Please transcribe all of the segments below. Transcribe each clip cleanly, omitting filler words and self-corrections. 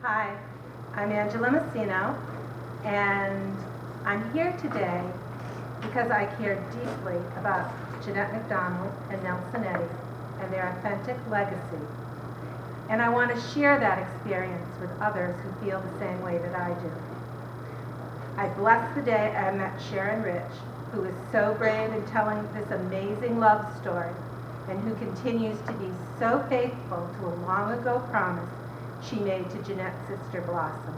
Hi, I'm Angela Messino, and I'm here today because I care deeply about Jeanette MacDonald and Nelson Eddy and their authentic legacy. And I want to share that experience with others who feel the same way that I do. I bless the day I met Sharon Rich, who is so brave in telling this amazing love story and who continues to be so faithful to a long ago promise she made to Jeanette's sister Blossom.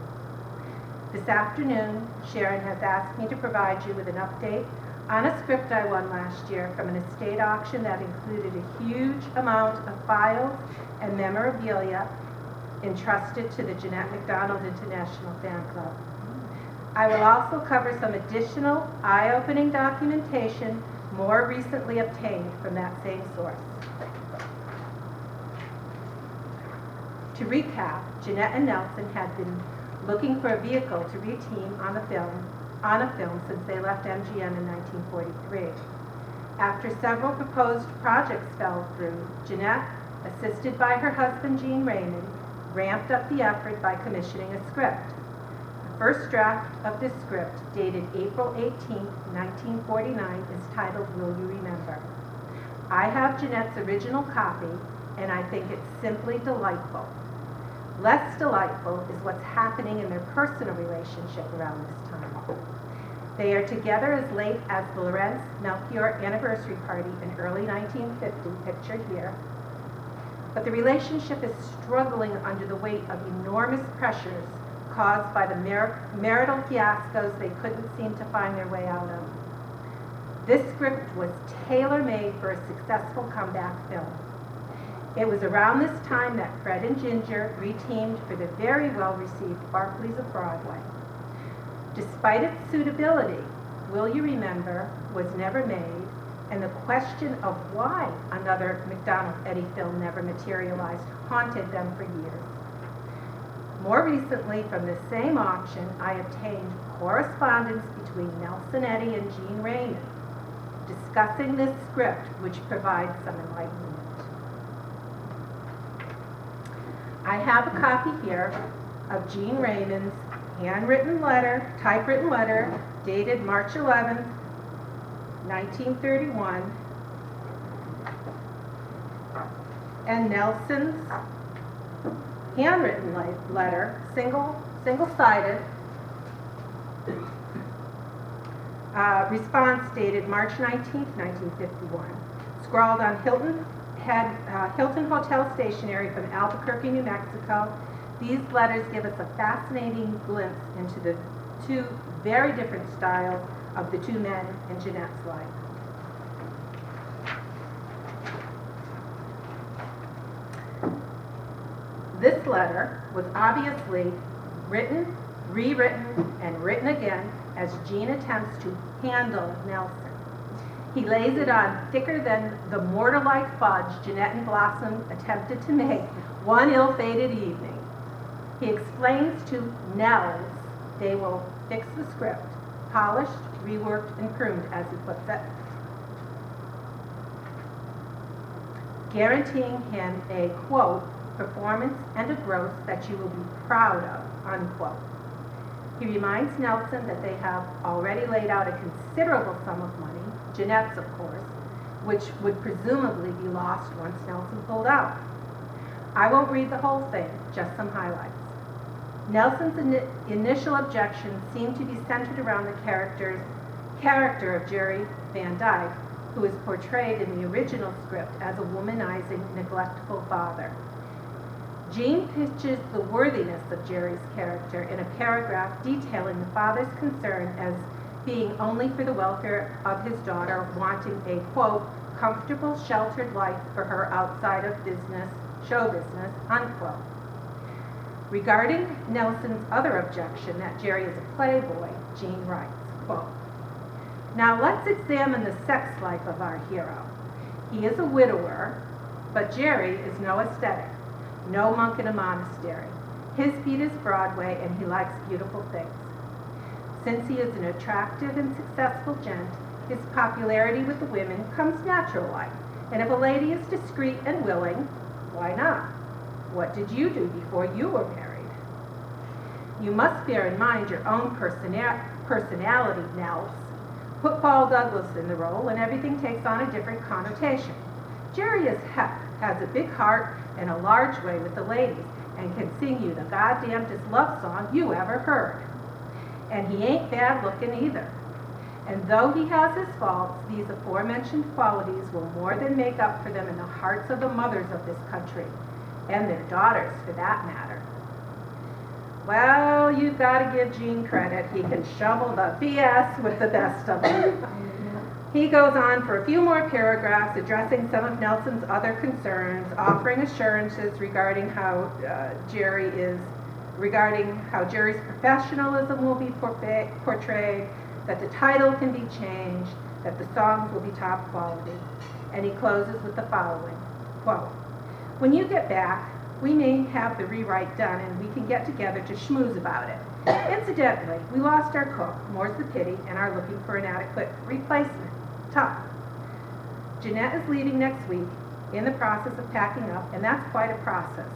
This afternoon, Sharon has asked me to provide you with an update on a script I won last year from an estate auction that included a huge amount of files and memorabilia entrusted to the Jeanette MacDonald International Fan Club. I will also cover some additional eye-opening documentation more recently obtained from that same source. To recap, Jeanette and Nelson had been looking for a vehicle to reteam on a film since they left MGM in 1943. After several proposed projects fell through, Jeanette, assisted by her husband Gene Raymond, ramped up the effort by commissioning a script. The first draft of this script, dated April 18, 1949, is titled Will You Remember? I have Jeanette's original copy, and I think it's simply delightful. Less delightful is what's happening in their personal relationship around this time. They are together as late as the Lorenz Melchior anniversary party in early 1950, pictured here. But the relationship is struggling under the weight of enormous pressures caused by the marital fiascos they couldn't seem to find their way out of. This script was tailor-made for a successful comeback film. It was around this time that Fred and Ginger reteamed for the very well-received Barclays of Broadway. Despite its suitability, Will You Remember was never made, and the question of why another MacDonald-Eddy film never materialized haunted them for years. More recently, from the same auction, I obtained correspondence between Nelson Eddy and Gene Raymond discussing this script, which provides some enlightenment. I have a copy here of Gene Raymond's handwritten letter, typewritten letter, dated March 11, 1931, and Nelson's handwritten letter, single-sided, response dated March 19, 1951, scrawled on Hilton Hotel stationery from Albuquerque, New Mexico. These letters give us a fascinating glimpse into the two very different styles of the two men in Jeanette's life. This letter was obviously written, rewritten, and written again as Gene attempts to handle Nelson. He lays it on thicker than the mortar-like fudge Jeanette and Blossom attempted to make one ill-fated evening. He explains to Nels they will fix the script, polished, reworked, and pruned, as he puts it, guaranteeing him a, quote, performance and a growth that you will be proud of, unquote. He reminds Nelson that they have already laid out a considerable sum of money, Jeanette's, of course, which would presumably be lost once Nelson pulled out. I won't read the whole thing, just some highlights. Nelson's initial objections seem to be centered around the character of Jerry Van Dyke, who is portrayed in the original script as a womanizing, neglectful father. Gene pitches the worthiness of Jerry's character in a paragraph detailing the father's concern as being only for the welfare of his daughter, wanting a, quote, comfortable, sheltered life for her outside of show business, unquote. Regarding Nelson's other objection that Jerry is a playboy, Gene writes, quote, now let's examine the sex life of our hero. He is a widower, but Jerry is no ascetic, no monk in a monastery. His beat is Broadway, and he likes beautiful things. Since he is an attractive and successful gent, his popularity with the women comes natural-like. And if a lady is discreet and willing, why not? What did you do before you were married? You must bear in mind your own personality, Nels. Put Paul Douglas in the role and everything takes on a different connotation. Jerry as heck, has a big heart and a large way with the ladies, and can sing you the goddamnedest love song you ever heard. And he ain't bad looking either. And though he has his faults, these aforementioned qualities will more than make up for them in the hearts of the mothers of this country, and their daughters for that matter. Well, you've got to give Gene credit. He can shovel the BS with the best of them. He goes on for a few more paragraphs addressing some of Nelson's other concerns, offering assurances regarding how Jerry's professionalism will be portrayed, that the title can be changed, that the songs will be top quality. And he closes with the following, quote, "When you get back, we may have the rewrite done and we can get together to schmooze about it. Incidentally, we lost our cook, more's the pity, and are looking for an adequate replacement. Tough. Jeanette is leaving next week, in the process of packing up, and that's quite a process.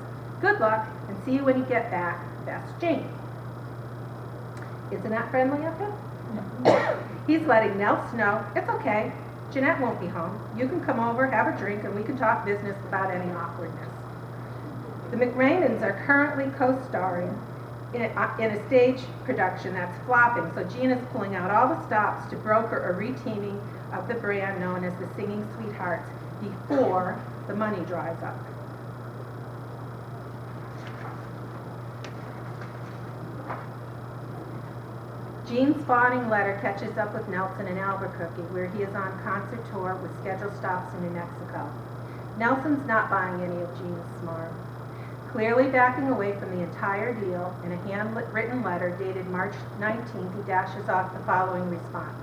Good luck, and see you when you get back. Best, Jane." Isn't that friendly of him? He's letting Nels know, it's okay, Jeanette won't be home. You can come over, have a drink, and we can talk business without any awkwardness. The McRaymans are currently co-starring in a stage production that's flopping, so Gina's pulling out all the stops to broker a reteaming of the brand known as the Singing Sweethearts before the money dries up. Gene's fawning letter catches up with Nelson in Albuquerque, where he is on concert tour with scheduled stops in New Mexico. Nelson's not buying any of Gene's smarm. Clearly backing away from the entire deal, in a handwritten letter dated March 19th, he dashes off the following response.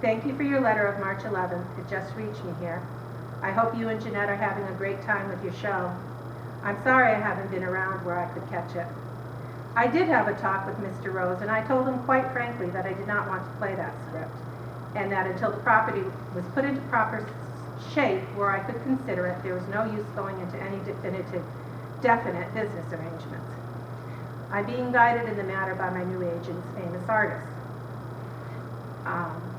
"Thank you for your letter of March 11th. It just reached me here. I hope you and Jeanette are having a great time with your show. I'm sorry I haven't been around where I could catch it. I did have a talk with Mr. Rose, and I told him quite frankly that I did not want to play that script, and that until the property was put into proper shape where I could consider it, there was no use going into any definite business arrangements. I'm being guided in the matter by my new agent's famous artists.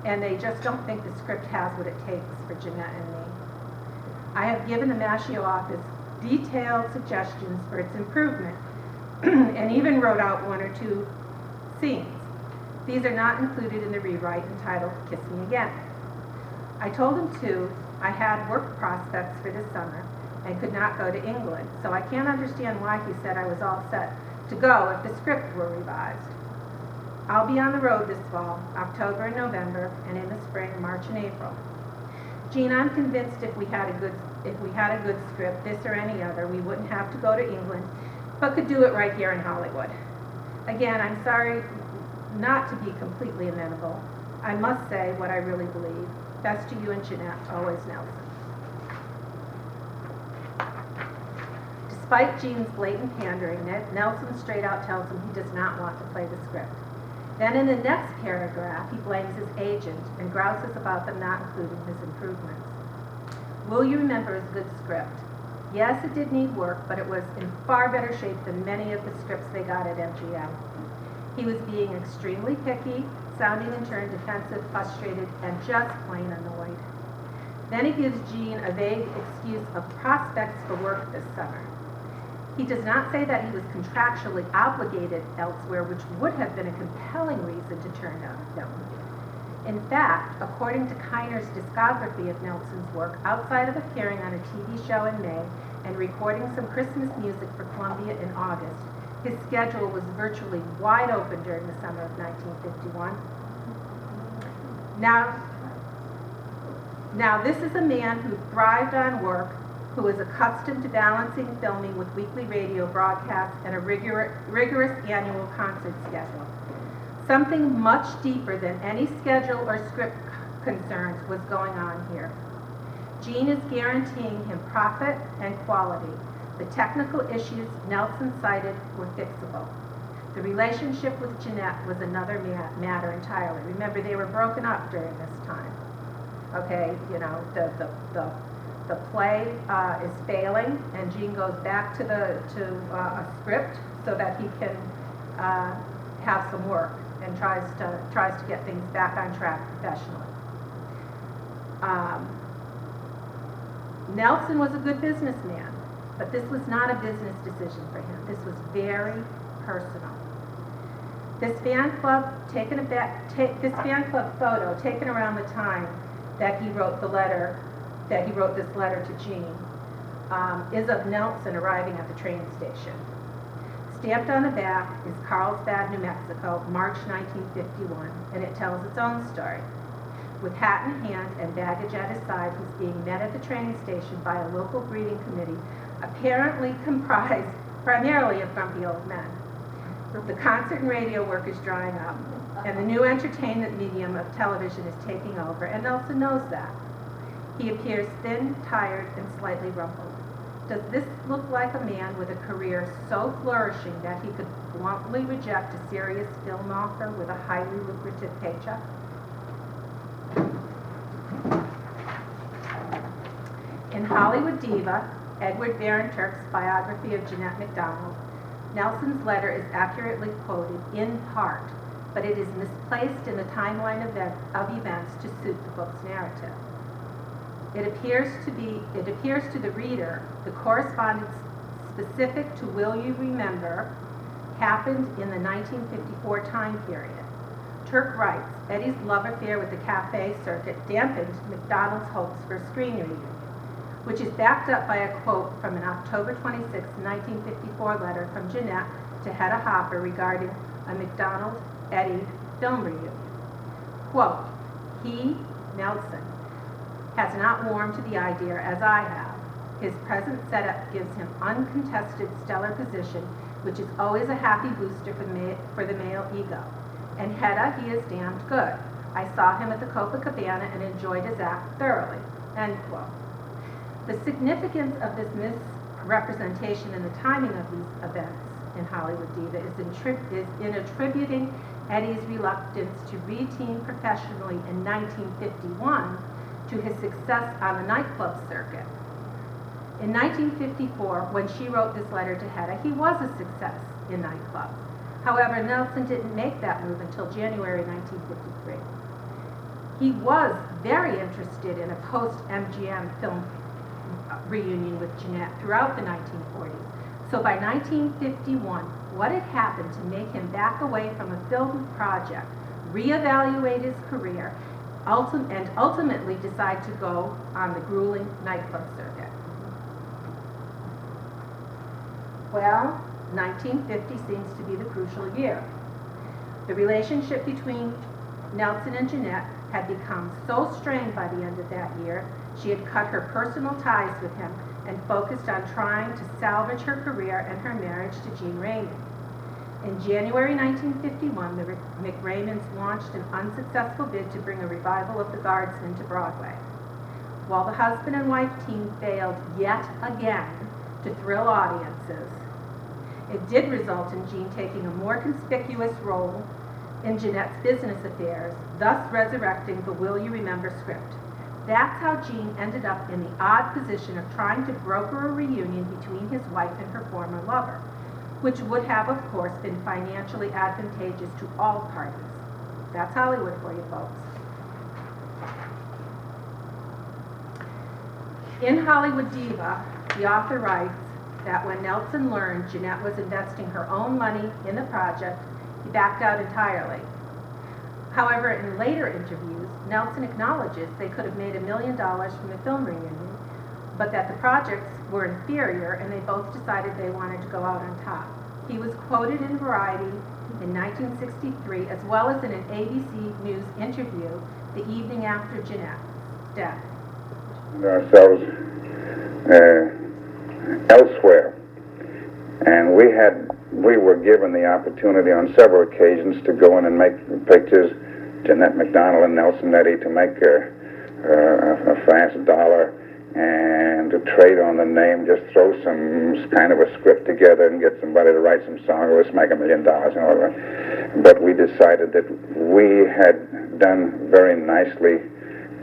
And they just don't think the script has what it takes for Jeanette and me. I have given the Mashio office detailed suggestions for its improvement, and even wrote out one or two scenes. These are not included in the rewrite entitled Kiss Me Again. I told him too, I had work prospects for this summer and could not go to England, so I can't understand why he said I was all set to go if the script were revised. I'll be on the road this fall, October and November, and in the spring, March and April. Gene, I'm convinced if we had a good script, this or any other, we wouldn't have to go to England, but could do it right here in Hollywood. Again, I'm sorry not to be completely amenable. I must say what I really believe. Best to you and Jeanette, always Nelson." Despite Gene's blatant pandering, Nelson straight out tells him he does not want to play the script. Then in the next paragraph, he blames his agent and grouses about them not including his improvements. "Will you remember his good script? Yes, it did need work, but it was in far better shape than many of the scripts they got at MGM. He was being extremely picky, sounding in turn defensive, frustrated, and just plain annoyed." Then he gives Gene a vague excuse of prospects for work this summer. He does not say that he was contractually obligated elsewhere, which would have been a compelling reason to turn down a film. In fact, according to Kiner's discography of Nelson's work, outside of appearing on a TV show in May and recording some Christmas music for Columbia in August, his schedule was virtually wide open during the summer of 1951. Now this is a man who thrived on work, who was accustomed to balancing filming with weekly radio broadcasts and a rigorous annual concert schedule. Something much deeper than any schedule or script concerns was going on here. Gene is guaranteeing him profit and quality. The technical issues Nelson cited were fixable. The relationship with Jeanette was another matter entirely. Remember, they were broken up during this time. Okay, you know, the play is failing, and Gene goes back to a script so that he can have some work and tries to get things back on track professionally. Nelson was a good businessman, but this was not a business decision for him. This was very personal. This fan club photo taken around the time that he wrote this letter to Jean, is of Nelson arriving at the train station. Stamped on the back is Carlsbad, New Mexico, March 1951, and it tells its own story. With hat in hand and baggage at his side, he's being met at the train station by a local greeting committee, apparently comprised primarily of grumpy old men. The concert and radio work is drying up, and the new entertainment medium of television is taking over, and Nelson knows that. He appears thin, tired, and slightly rumpled. Does this look like a man with a career so flourishing that he could bluntly reject a serious film offer with a highly lucrative paycheck? In Hollywood Diva, Edward Van Turk's biography of Jeanette MacDonald, Nelson's letter is accurately quoted in part, but it is misplaced in the timeline of events to suit the book's narrative. It appears to the reader the correspondence specific to Will You Remember happened in the 1954 time period. Turk writes, Eddy's love affair with the cafe circuit dampened MacDonald's hopes for a screen reunion, which is backed up by a quote from an October 26, 1954 letter from Jeanette to Hedda Hopper regarding a MacDonald-Eddy film reunion. Quote, he, Nelson, has not warmed to the idea as I have. His present setup gives him uncontested stellar position, which is always a happy booster for the male ego. And Hedda, he is damned good. I saw him at the Copacabana and enjoyed his act thoroughly. End quote. The significance of this misrepresentation in the timing of these events in Hollywood Diva is in attributing Eddy's reluctance to re-team professionally in 1951 to his success on the nightclub circuit. In 1954, when she wrote this letter to Hedda, he was a success in nightclubs. However, Nelson didn't make that move until January 1953. He was very interested in a post-MGM film reunion with Jeanette throughout the 1940s. So by 1951, what had happened to make him back away from a film project, reevaluate his career, and ultimately decide to go on the grueling nightclub circuit? Well, 1950 seems to be the crucial year. The relationship between Nelson and Jeanette had become so strained by the end of that year, she had cut her personal ties with him and focused on trying to salvage her career and her marriage to Jean Raymond. In January 1951, the McRaymonds launched an unsuccessful bid to bring a revival of The Guardsman to Broadway. While the husband and wife team failed yet again to thrill audiences, it did result in Jean taking a more conspicuous role in Jeanette's business affairs, thus resurrecting the Will You Remember script. That's how Jean ended up in the odd position of trying to broker a reunion between his wife and her former lover, which would have, of course, been financially advantageous to all parties. That's Hollywood for you folks. In Hollywood Diva, the author writes that when Nelson learned Jeanette was investing her own money in the project, he backed out entirely. However, in later interviews, Nelson acknowledges they could have made $1 million from the film reunion, but that the projects were inferior and they both decided they wanted to go out on top. He was quoted in Variety in 1963, as well as in an ABC News interview the evening after Jeanette's death. Ourselves elsewhere, and we were given the opportunity on several occasions to go in and make pictures, Jeanette MacDonald and Nelson Eddy, to make a fast dollar and to trade on the name, just throw some kind of a script together and get somebody to write some song, let's make $1 million and all that. But we decided that we had done very nicely,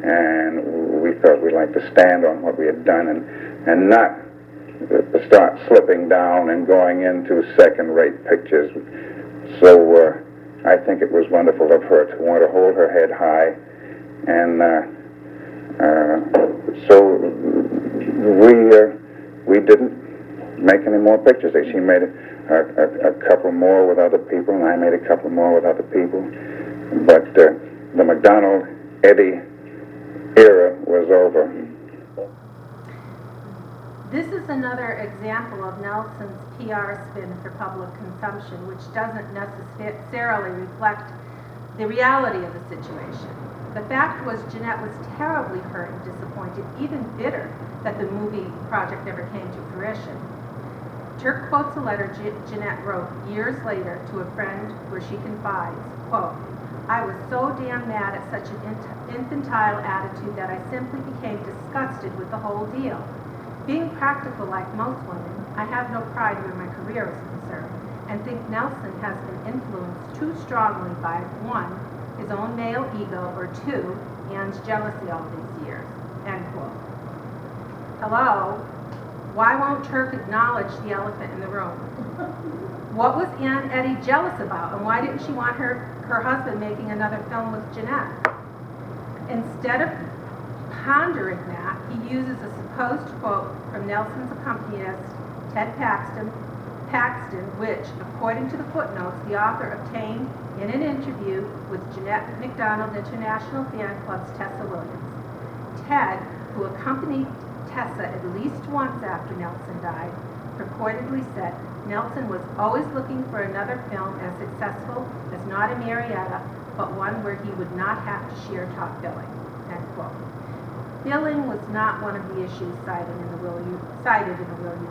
and we thought we'd like to stand on what we had done and not start slipping down and going into second-rate pictures. So I think it was wonderful of her to want to hold her head high, and so we didn't make any more pictures. She made a couple more with other people, and I made a couple more with other people. But the MacDonald-Eddy era was over. This is another example of Nelson's PR spin for public consumption, which doesn't necessarily reflect the reality of the situation. The fact was Jeanette was terribly hurt and disappointed, even bitter, that the movie project never came to fruition. Turk quotes a letter Jeanette wrote years later to a friend where she confides, quote, "I was so damn mad at such an infantile attitude that I simply became disgusted with the whole deal. Being practical like most women, I have no pride where my career is concerned, and think Nelson has been influenced too strongly by, one, his own male ego, or two, Anne's jealousy all these years," end quote. Hello? Why won't Turk acknowledge the elephant in the room? What was Anne Eddy jealous about, and why didn't she want her husband making another film with Jeanette? Instead of pondering that, he uses a supposed quote from Nelson's accompanist, Ted Paxton, which, according to the footnotes, the author obtained in an interview with Jeanette MacDonald International Fan Club's Tessa Williams. Ted, who accompanied Tessa at least once after Nelson died, purportedly said Nelson was always looking for another film as successful as Not a Marietta, but one where he would not have to share top billing, end quote. Billing was not one of the issues cited in the Will You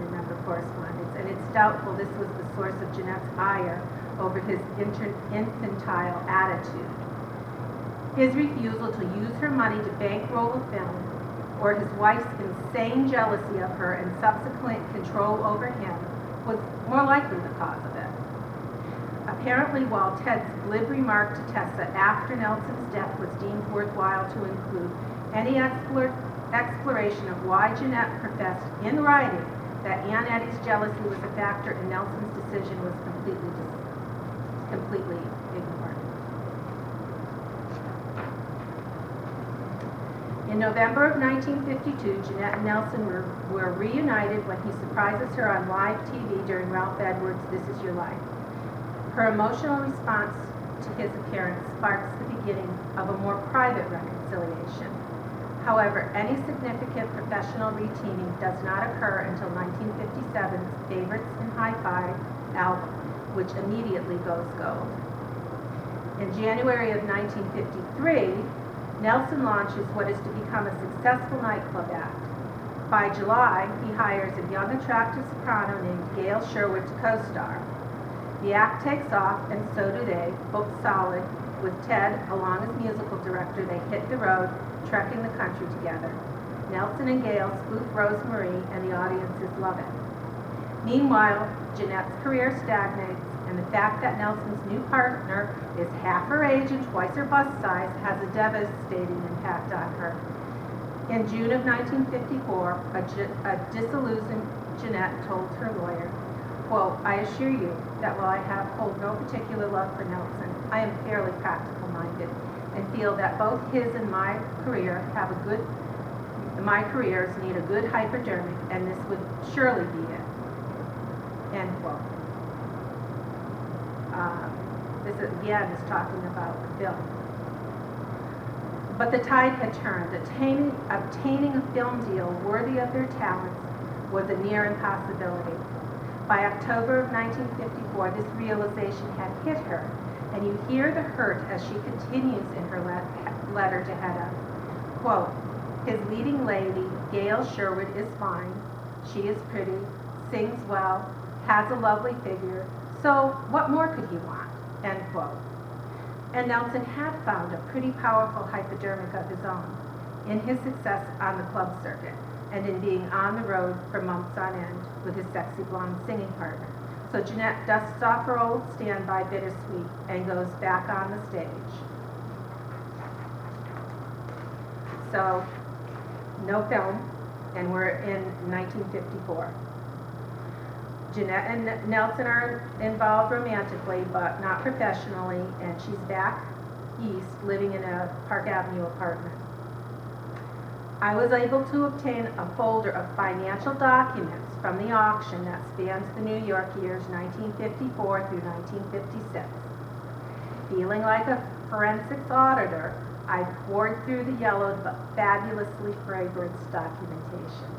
Remember correspondence, and it's doubtful this was the source of Jeanette's ire over his infantile attitude. His refusal to use her money to bankroll a film, or his wife's insane jealousy of her and subsequent control over him, was more likely the cause of it. Apparently, while Ted's glib remark to Tessa after Nelson's death was deemed worthwhile to include, any exploration of why Jeanette professed in writing that Anne Eddy's jealousy was a factor in Nelson's decision was completely ignored. In November of 1952, Jeanette and Nelson were reunited when he surprises her on live TV during Ralph Edwards' This Is Your Life. Her emotional response to his appearance sparks the beginning of a more private reconciliation. However, any significant professional reteaming does not occur until 1957's Favorites in Hi-Fi album, which immediately goes gold. In January of 1953, Nelson launches what is to become a successful nightclub act. By July, he hires a young, attractive soprano named Gail Sherwood to co-star. The act takes off, and so do they, booked solid. With Ted, along as musical director, they hit the road, trekking the country together. Nelson and Gail spoof Rosemary, and the audiences love it. Meanwhile, Jeanette's career stagnates, and the fact that Nelson's new partner is half her age and twice her bust size has a devastating impact on her. In June of 1954, a disillusioned Jeanette told her lawyer, quote, "I assure you that while I hold no particular love for Nelson, I am fairly practical-minded and feel that both his and my careers need a good hypodermic, and this would surely be it." End quote. This again is talking about the film. But the tide had turned. Obtaining a film deal worthy of their talents was a near impossibility. By October of 1954, this realization had hit her, and you hear the hurt as she continues in her letter to Hedda. Quote, "His leading lady, Gail Sherwood, is fine. She is pretty, sings well, has a lovely figure, so what more could he want?" End quote. And Nelson had found a pretty powerful hypodermic of his own in his success on the club circuit and in being on the road for months on end with his sexy blonde singing partner. So Jeanette dusts off her old standby Bittersweet and goes back on the stage. So, no film, and we're in 1954. Jeanette and Nelson are involved romantically, but not professionally, and she's back east living in a Park Avenue apartment. I was able to obtain a folder of financial documents from the auction that spans the New York years 1954 through 1956. Feeling like a forensics auditor, I poured through the yellowed but fabulously fragrant documentation.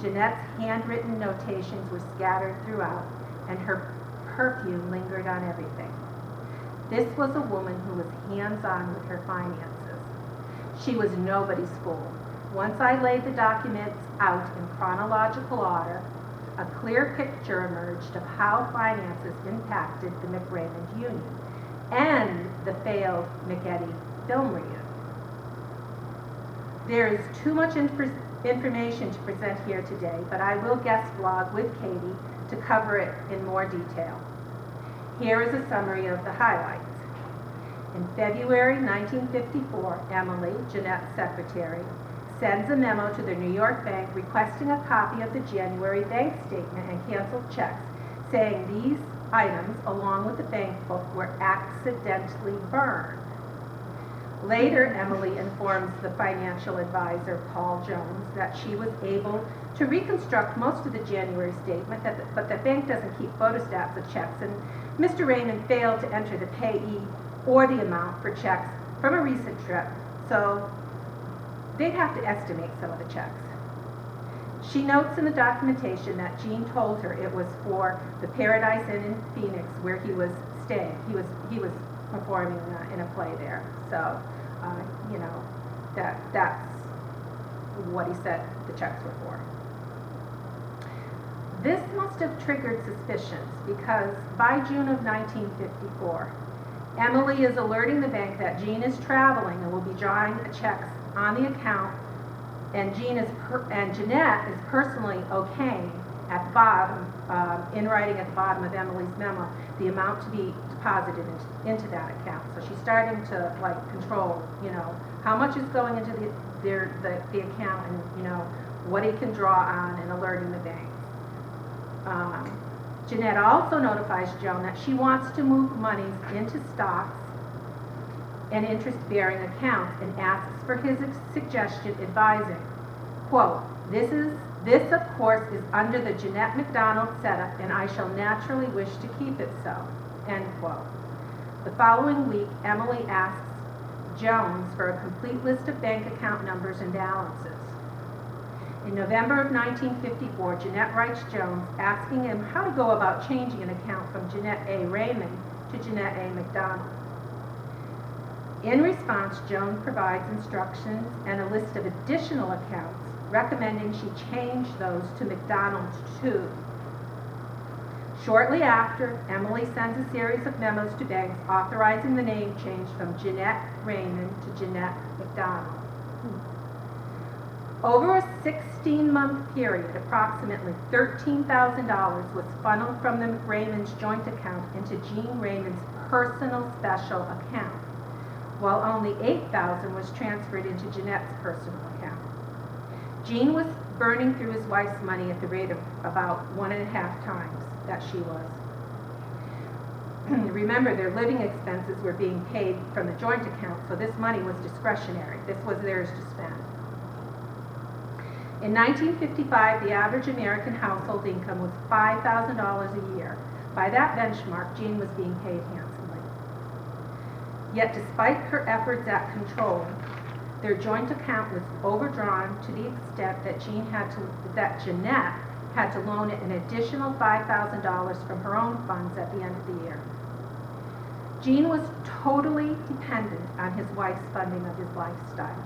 Jeanette's handwritten notations were scattered throughout, and her perfume lingered on everything. This was a woman who was hands-on with her finances. She was nobody's fool. Once I laid the documents out in chronological order, a clear picture emerged of how finances impacted the McRaymond Union and the failed McEddy film reunion. There is too much information to present here today, but I will guest blog with Katie to cover it in more detail. Here is a summary of the highlights. In February 1954, Emily, Jeanette's secretary, sends a memo to the New York bank requesting a copy of the January bank statement and canceled checks, saying these items, along with the bank book, were accidentally burned. Later, Emily informs the financial advisor, Paul Jones, that she was able to reconstruct most of the January statement, but the bank doesn't keep photostats of checks, and Mr. Raymond failed to enter the payee or the amount for checks from a recent trip, so they'd have to estimate some of the checks. She notes in the documentation that Jean told her it was for the Paradise Inn in Phoenix where he was staying. He was performing in a play there. So, you know, that's what he said the checks were for. This must have triggered suspicions because by June of 1954, Emily is alerting the bank that Jean is traveling and will be drawing checks on the account, and Jeanette is personally okaying at the bottom, in writing at the bottom of Emily's memo, the amount to be deposited into that account. So she's starting to like control, you know, how much is going into the account, and you know what he can draw on, and alerting the bank. Jeanette also notifies Joan that she wants to move monies into stocks and interest-bearing accounts, and asks for his suggestion, advising, quote, this of course is under the Jeanette MacDonald setup, and I shall naturally wish to keep it so, end quote. The following week, Emily asks Jones for a complete list of bank account numbers and balances. In November of 1954, Jeanette writes Jones asking him how to go about changing an account from Jeanette A. Raymond to Jeanette A. MacDonald. In response, Jones provides instructions and a list of additional accounts, recommending she change those to MacDonald too. Shortly after, Emily sends a series of memos to banks authorizing the name change from Jeanette Raymond to Jeanette MacDonald. Over a 16-month period, approximately $13,000 was funneled from the Raymond's joint account into Jean Raymond's personal special account, while only $8,000 was transferred into Jeanette's personal account. Jean was burning through his wife's money at the rate of about 1.5 times that she was. Remember, their living expenses were being paid from the joint account, so this money was discretionary. This was theirs to spend. In 1955, the average American household income was $5,000 a year. By that benchmark, Jean was being paid handsomely. Yet despite her efforts at control, their joint account was overdrawn to the extent that Jeanette had to loan it an additional $5,000 from her own funds at the end of the year. Jean was totally dependent on his wife's funding of his lifestyle.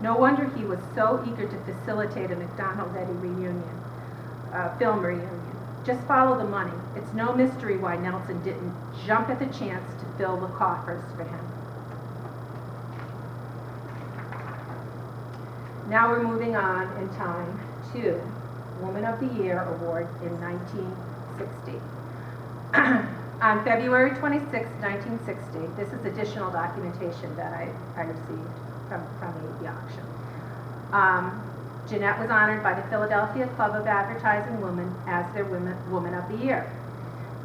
No wonder he was so eager to facilitate a MacDonald-Eddy film reunion. Just follow the money. It's no mystery why Nelson didn't jump at the chance to fill the coffers for him. Now we're moving on in time to Woman of the Year Award in 1960. On February 26, 1960, this is additional documentation that I received from the auction. Jeanette was honored by the Philadelphia Club of Advertising Women as their Woman of the Year.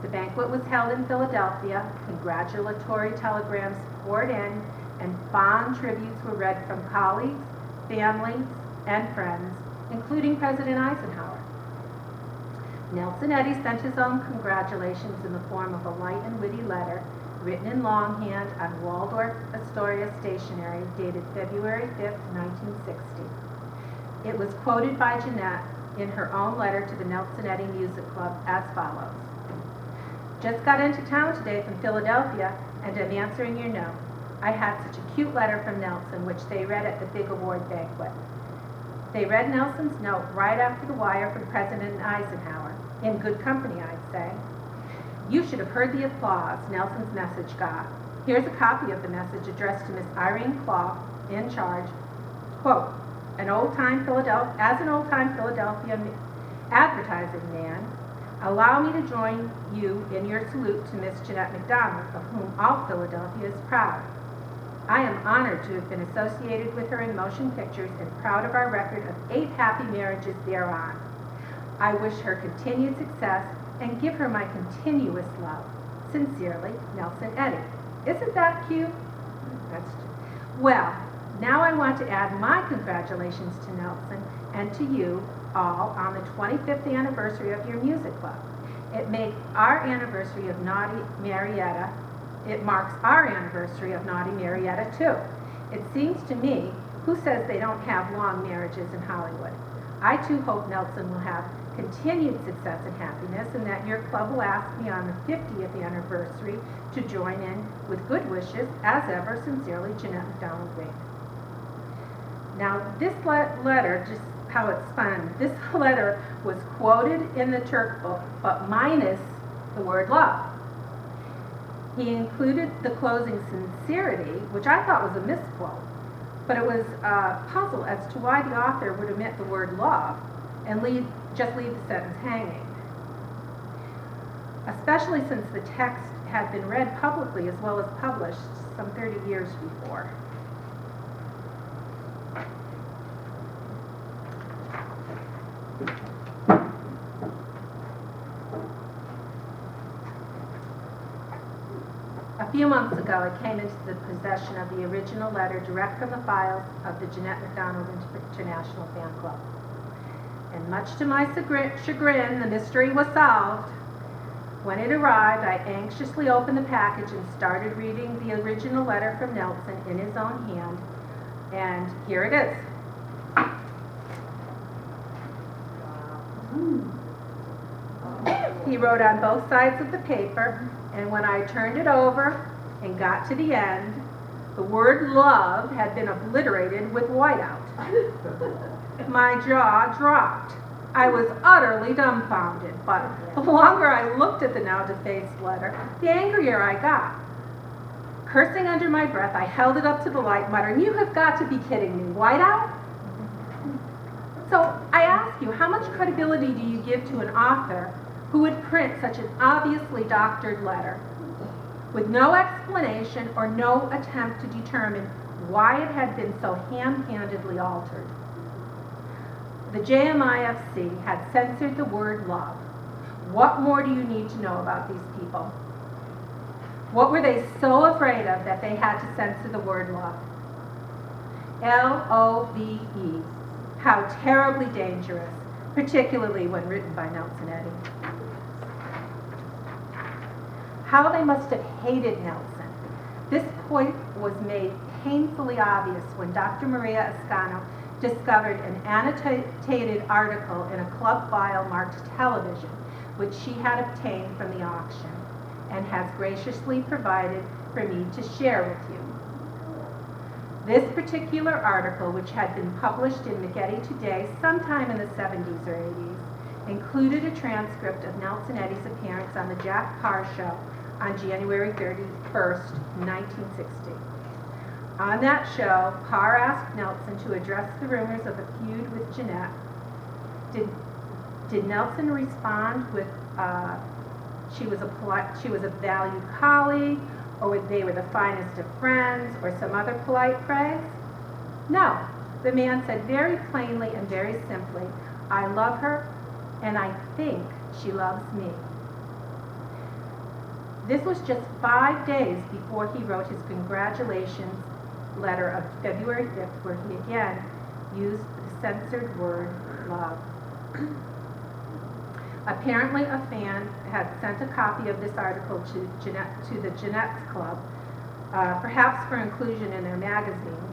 The banquet was held in Philadelphia, congratulatory telegrams poured in, and fond tributes were read from colleagues, families, and friends, including President Eisenhower. Nelson Eddy sent his own congratulations in the form of a light and witty letter written in longhand on Waldorf Astoria stationery dated February 5, 1960. It was quoted by Jeanette in her own letter to the Nelson Eddy Music Club as follows. Just got into town today from Philadelphia and am answering your note. I had such a cute letter from Nelson, which they read at the big award banquet. They read Nelson's note right after the wire from President Eisenhower. In good company, I'd say. You should have heard the applause Nelson's message got. Here's a copy of the message addressed to Miss Irene Clough, in charge. Quote, as an old-time Philadelphia advertising man, allow me to join you in your salute to Miss Jeanette MacDonald, of whom all Philadelphia is proud. I am honored to have been associated with her in motion pictures and proud of our record of 8 happy marriages thereon. I wish her continued success and give her my continuous love. Sincerely, Nelson Eddy. Isn't that cute? That's true. Well, now I want to add my congratulations to Nelson and to you all on the 25th anniversary of your music club. It makes our anniversary of Naughty Marietta. It marks our anniversary of Naughty Marietta too. It seems to me, who says they don't have long marriages in Hollywood? I too hope Nelson will have continued success and happiness, and that your club will ask me on the 50th anniversary to join in with good wishes. As ever, sincerely, Jeanette MacDonald Wade. Now, this letter, just how it's spun, this letter was quoted in the Turk book, but minus the word love. He included the closing sincerity, which I thought was a misquote, but it was a puzzle as to why the author would omit the word love and just leave the sentence hanging. Especially since the text had been read publicly as well as published some 30 years before. A few months ago, I came into the possession of the original letter direct from the files of the Jeanette MacDonald International Fan Club. And much to my chagrin, the mystery was solved. When it arrived, I anxiously opened the package and started reading the original letter from Nelson in his own hand. And here it is. He wrote on both sides of the paper, and when I turned it over and got to the end, the word love had been obliterated with whiteout. My jaw dropped. I was utterly dumbfounded, but the longer I looked at the now defaced letter, the angrier I got. Cursing under my breath, I held it up to the light, muttering, "You have got to be kidding me, whiteout?" So I ask you, how much credibility do you give to an author who would print such an obviously doctored letter with no explanation or no attempt to determine why it had been so ham-handedly altered? The JMIFC had censored the word love. What more do you need to know about these people? What were they so afraid of that they had to censor the word love? L-O-V-E. How terribly dangerous, particularly when written by Nelson Eddy. How they must have hated Nelson. This point was made painfully obvious when Dr. Maria Ascano discovered an annotated article in a club file marked television, which she had obtained from the auction and has graciously provided for me to share with you. This particular article, which had been published in McEddy Today sometime in the 70s or 80s, included a transcript of Nelson Eddy's appearance on the Jack Parr Show on January 31st, 1960. On that show, Parr asked Nelson to address the rumors of a feud with Jeanette. Did Nelson respond with she was a valued colleague, or they were the finest of friends, or some other polite phrase? No. The man said very plainly and very simply, "I love her, and I think she loves me." This was just 5 days before he wrote his congratulations letter of February 5th, where he again used the censored word love. Apparently a fan had sent a copy of this article to the Jeanette's Club, perhaps for inclusion in their magazine.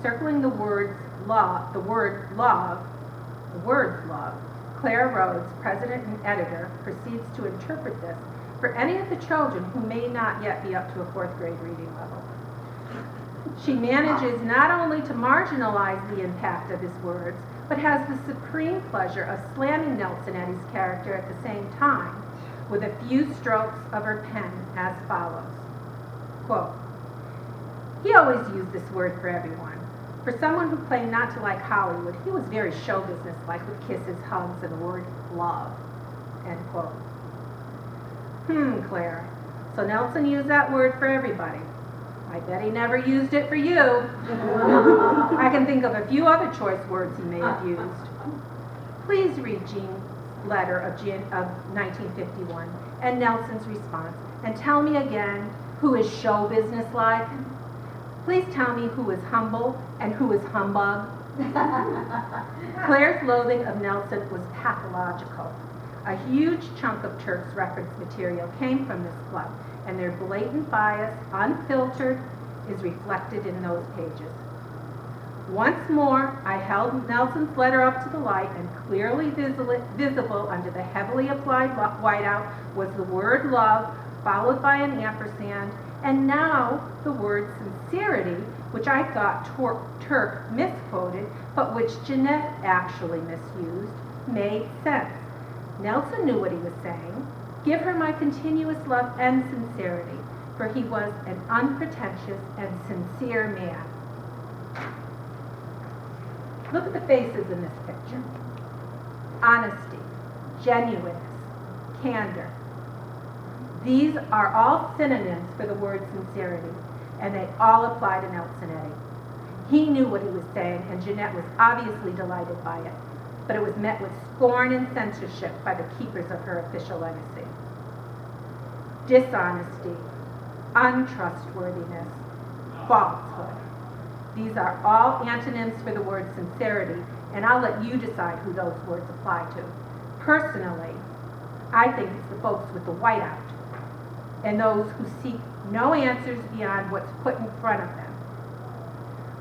Circling the words love, Claire Rhodes, president and editor, proceeds to interpret this for any of the children who may not yet be up to a 4th grade reading level. She manages not only to marginalize the impact of his words, but has the supreme pleasure of slamming Nelson Eddy's character at the same time with a few strokes of her pen as follows. Quote, "He always used this word for everyone. For someone who claimed not to like Hollywood, he was very show business-like with kisses, hugs, and the word love." End quote. Claire. So Nelson used that word for everybody. I bet he never used it for you. I can think of a few other choice words he may have used. Please read Jean's letter of 1951 and Nelson's response, and tell me again who is show business-like. Please tell me who is humble and who is humbug. Claire's loathing of Nelson was pathological. A huge chunk of Turk's reference material came from this club, and their blatant bias, unfiltered, is reflected in those pages. Once more, I held Nelson's letter up to the light, and clearly visible under the heavily applied whiteout was the word love, followed by an ampersand, and now the word sincerity, which I thought Turk misquoted, but which Jeanette actually misused, made sense. Nelson knew what he was saying. Give her my continuous love and sincerity, for he was an unpretentious and sincere man. Look at the faces in this picture. Honesty, genuineness, candor. These are all synonyms for the word sincerity, and they all apply to Nelson Eddy. He knew what he was saying, and Jeanette was obviously delighted by it, but it was met with scorn and censorship by the keepers of her official legacy. Dishonesty, untrustworthiness, falsehood. These are all antonyms for the word sincerity, and I'll let you decide who those words apply to. Personally, I think it's the folks with the whiteout and those who seek no answers beyond what's put in front of them.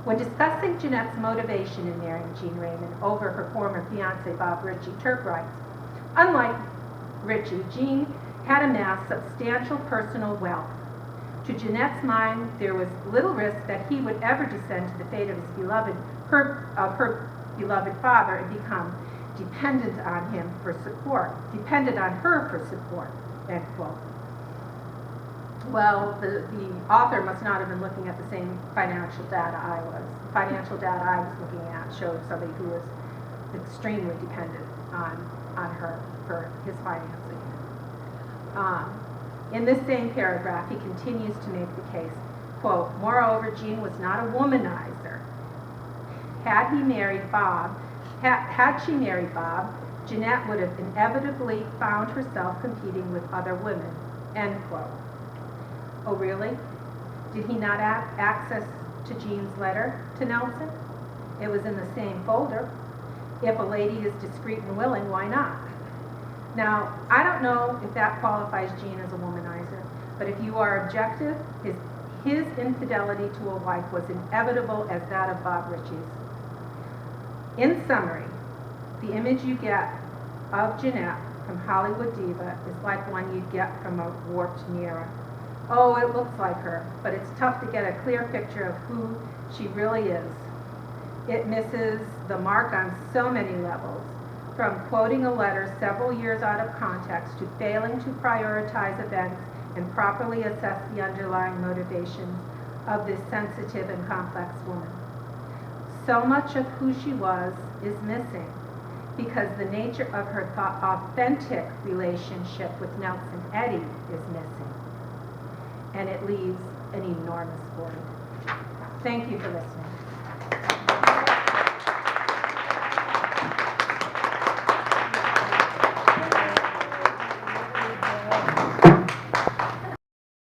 When discussing Jeanette's motivation in marrying Jean Raymond over her former fiancé Bob Ritchie, Turk writes, unlike Ritchie, Jean had amassed substantial personal wealth. To Jeanette's mind, there was little risk that he would ever descend to the fate of her beloved father and become dependent on her for support, end quote. Well, the author must not have been looking at the same financial data I was. The financial data I was looking at showed somebody who was extremely dependent on her for his financing. In this same paragraph, he continues to make the case, quote, moreover, Jean was not a womanizer. Had she married Bob, Jeanette would have inevitably found herself competing with other women, end quote. Oh, really? Did he not have access to Jean's letter to Nelson? It was in the same folder. If a lady is discreet and willing, why not? Now, I don't know if that qualifies Jean as a womanizer, but if you are objective, his infidelity to a wife was inevitable as that of Bob Ritchie's. In summary, the image you get of Jeanette from Hollywood diva is like one you'd get from a warped mirror. Oh, it looks like her, but it's tough to get a clear picture of who she really is. It misses the mark on so many levels, from quoting a letter several years out of context to failing to prioritize events and properly assess the underlying motivations of this sensitive and complex woman. So much of who she was is missing because the nature of her authentic relationship with Nelson Eddy is missing. And it leaves an enormous void. Thank you for listening.